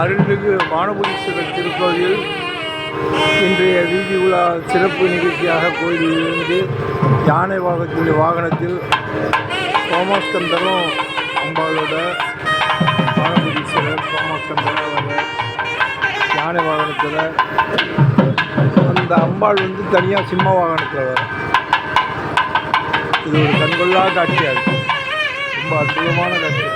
அருள்மிகு வானபுரீஸ்வரர் திருக்கோயில் இன்றைய வீதி உலா சிறப்பு நிகழ்ச்சியாக கோயிலிலிருந்து யானை வாகனத்தில் சோமாஸ்கந்தரும் அம்பாளோட வானபுரீஸ்வரர் சோமாஸ்கந்தர் அவர் யானை வாகனத்தில், அந்த அம்பாள் தனியாக சிம்ம வாகனத்தில் வரும். இது ஒரு கண்கொள்ளா காட்சியாக இருக்குது. ரொம்ப அற்புதமான காட்சி.